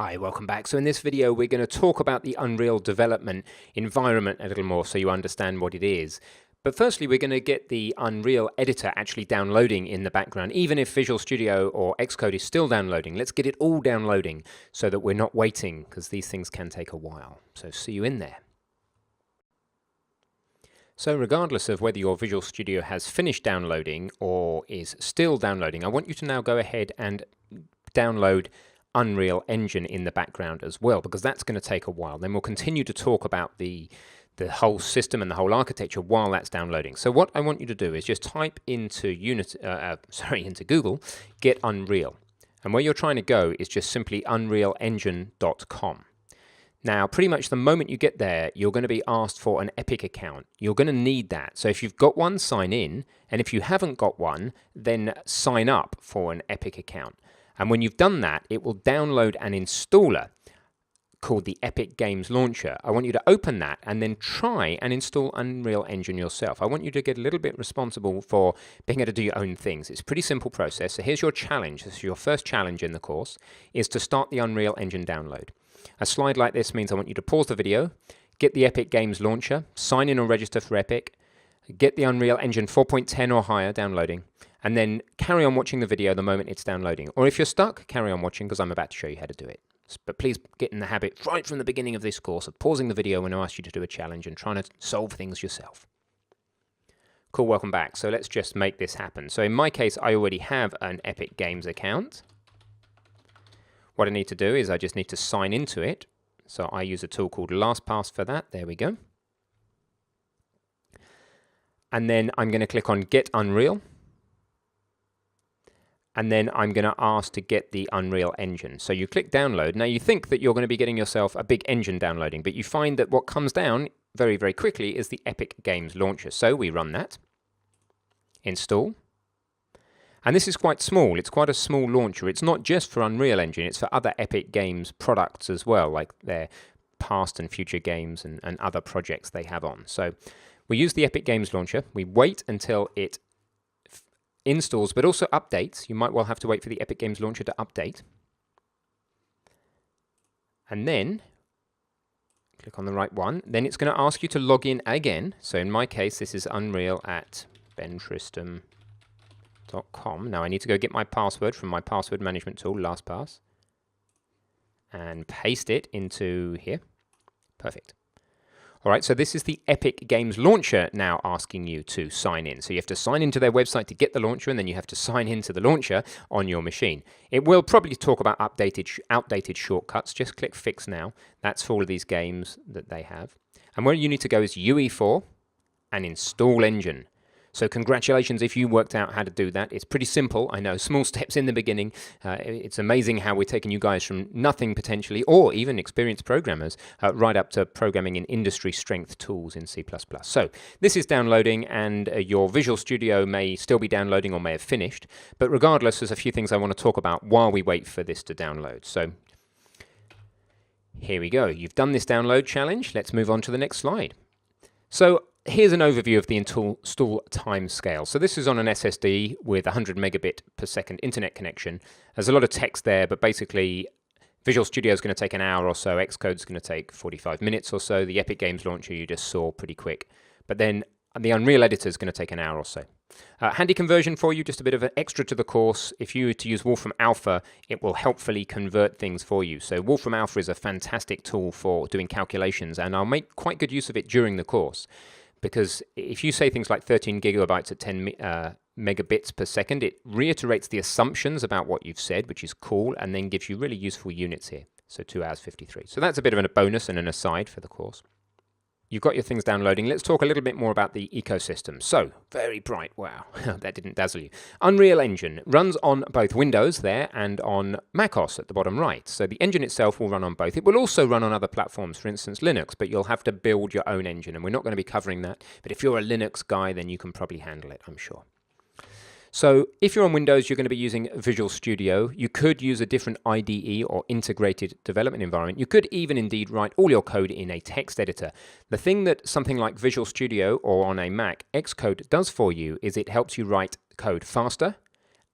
Hi, welcome back. So in this video, we're going to talk about the Unreal development environment a little more so you understand what it is. But firstly, we're going to get the Unreal editor actually downloading in the background. Even if Visual Studio or Xcode is still downloading, let's get it all downloading so that we're not waiting, because these things can take a while. So see you in there. So regardless of whether your Visual Studio has finished downloading or is still downloading, I want you to now go ahead and download Unreal Engine in the background as well, because that's going to take a while. Then we'll continue to talk about the whole system and the whole architecture while that's downloading. So what I want you to do is just type into into Google, get Unreal. And where you're trying to go is just simply unrealengine.com. Now, pretty much the moment you get there, you're going to be asked for an Epic account. You're going to need that. So if you've got one, sign in. And if you haven't got one, then sign up for an Epic account. And when you've done that, it will download an installer called the Epic Games Launcher. I want you to open that and then try and install Unreal Engine yourself. I want you to get a little bit responsible for being able to do your own things. It's a pretty simple process. So here's your challenge. This is your first challenge in the course, is to start the Unreal Engine download. A slide like this means I want you to pause the video, get the Epic Games Launcher, sign in or register for Epic, get the Unreal Engine 4.10 or higher downloading, and then carry on watching the video the moment it's downloading. Or if you're stuck, carry on watching because I'm about to show you how to do it. But please get in the habit right from the beginning of this course of pausing the video when I ask you to do a challenge and trying to solve things yourself. Cool, welcome back. So let's just make this happen. So in my case, I already have an Epic Games account. What I need to do is I just need to sign into it. So I use a tool called LastPass for that. There we go. And then I'm going to click on Get Unreal. And then I'm going to ask to get the Unreal Engine. So you click download. Now you think that you're going to be getting yourself a big engine downloading, but you find that what comes down very, very quickly is the Epic Games Launcher. So we run that, install. And this is quite small. It's quite a small launcher. It's not just for Unreal Engine. It's for other Epic Games products as well, like their past and future games and other projects they have on. So we use the Epic Games Launcher. We wait until it installs, but also updates. You might well have to wait for the Epic Games Launcher to update. And then click on the right one. Then it's going to ask you to log in again. So in my case, this is Unreal at bentristram.com. Now I need to go get my password from my password management tool, LastPass, and paste it into here. Perfect. All right, so this is the Epic Games Launcher now asking you to sign in. So you have to sign into their website to get the launcher, and then you have to sign into the launcher on your machine. It will probably talk about outdated shortcuts. Just click Fix Now. That's for all of these games that they have. And where you need to go is UE4 and Install Engine. So congratulations if you worked out how to do that. It's pretty simple. I know, small steps in the beginning. It's amazing how we're taking you guys from nothing potentially, or even experienced programmers, right up to programming in industry strength tools in C++. So this is downloading, and your Visual Studio may still be downloading or may have finished. But regardless, there's a few things I want to talk about while we wait for this to download. So here we go. You've done this download challenge. Let's move on to the next slide. So here's an overview of the install time scale. So this is on an SSD with 100 megabit per second internet connection. There's a lot of text there, but basically Visual Studio is going to take an hour or so. Xcode is going to take 45 minutes or so. The Epic Games Launcher you just saw pretty quick. But then the Unreal Editor is going to take an hour or so. Handy conversion for you, just a bit of an extra to the course. If you were to use Wolfram Alpha, it will helpfully convert things for you. So Wolfram Alpha is a fantastic tool for doing calculations, and I'll make quite good use of it during the course. Because if you say things like 13 gigabytes at 10 megabits per second, it reiterates the assumptions about what you've said, which is cool, and then gives you really useful units here. So 2 hours 53. So that's a bit of a bonus and an aside for the course. You've got your things downloading. Let's talk a little bit more about the ecosystem. So, very bright. Wow, that didn't dazzle you. Unreal Engine runs on both Windows there and on macOS at the bottom right. So the engine itself will run on both. It will also run on other platforms, for instance, Linux, but you'll have to build your own engine, and we're not going to be covering that. But if you're a Linux guy, then you can probably handle it, I'm sure. So if you're on Windows, you're going to be using Visual Studio. You could use a different IDE or integrated development environment. You could even indeed write all your code in a text editor. The thing that something like Visual Studio or on a Mac, Xcode does for you is it helps you write code faster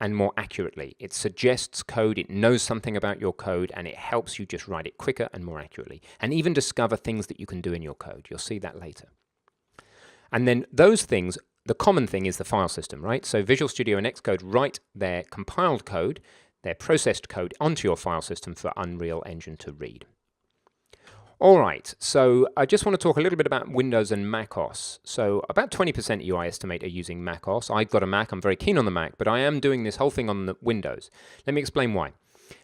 and more accurately. It suggests code, it knows something about your code, and it helps you just write it quicker and more accurately, and even discover things that you can do in your code. You'll see that later. And then those things, the common thing is the file system, right? So Visual Studio and Xcode write their compiled code, their processed code onto your file system for Unreal Engine to read. All right, so I just want to talk a little bit about Windows and macOS. So about 20% of you, I estimate, are using macOS. I've got a Mac, I'm very keen on the Mac, but I am doing this whole thing on the Windows. Let me explain why.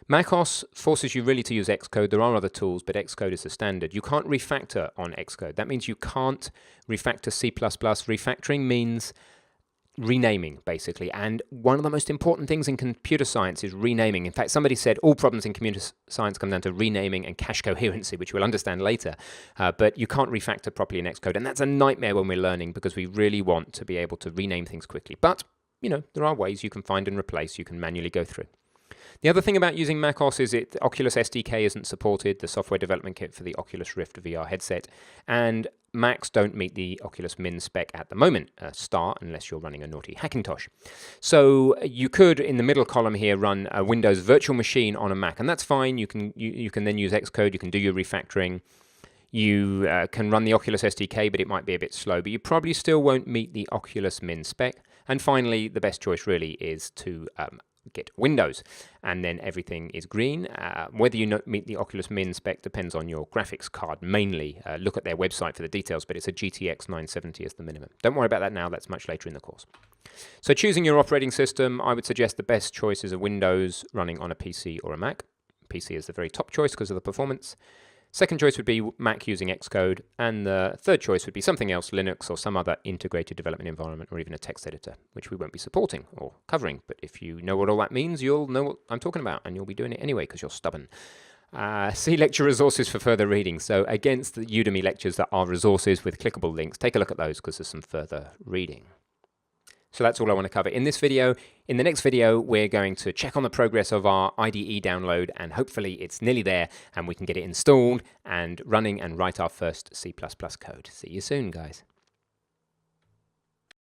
macOS forces you really to use Xcode. There are other tools, but Xcode is the standard. You can't refactor on Xcode. That means you can't refactor C++. Refactoring means renaming, basically. And one of the most important things in computer science is renaming. In fact, somebody said all problems in computer science come down to renaming and cache coherency, which we'll understand later. But you can't refactor properly in Xcode. And that's a nightmare when we're learning, because we really want to be able to rename things quickly. But, you know, there are ways you can find and replace. You can manually go through. The other thing about using macOS is the Oculus SDK isn't supported, the software development kit for the Oculus Rift VR headset, and Macs don't meet the Oculus Min spec at the moment, unless you're running a naughty Hackintosh. So you could, in the middle column here, run a Windows virtual machine on a Mac, and that's fine. You can then use Xcode, you can do your refactoring. You can run the Oculus SDK, but it might be a bit slow, but you probably still won't meet the Oculus Min spec. And finally, the best choice really is to get Windows, and then everything is green. Whether you meet the Oculus Min spec depends on your graphics card mainly. Look at their website for the details, but it's a GTX 970 as the minimum. Don't worry about that now, that's much later in the course. So choosing your operating system, I would suggest the best choice is a Windows running on a PC or a Mac. PC is the very top choice because of the performance. Second choice would be Mac using Xcode, and the third choice would be something else, Linux or some other integrated development environment, or even a text editor, which we won't be supporting or covering. But if you know what all that means, you'll know what I'm talking about, and you'll be doing it anyway because you're stubborn. See lecture resources for further reading. So against the Udemy lectures, there are resources with clickable links. Take a look at those because there's some further reading. So that's all I want to cover in this video. In the next video, we're going to check on the progress of our IDE download, and hopefully it's nearly there and we can get it installed and running and write our first C++ code. See you soon, guys.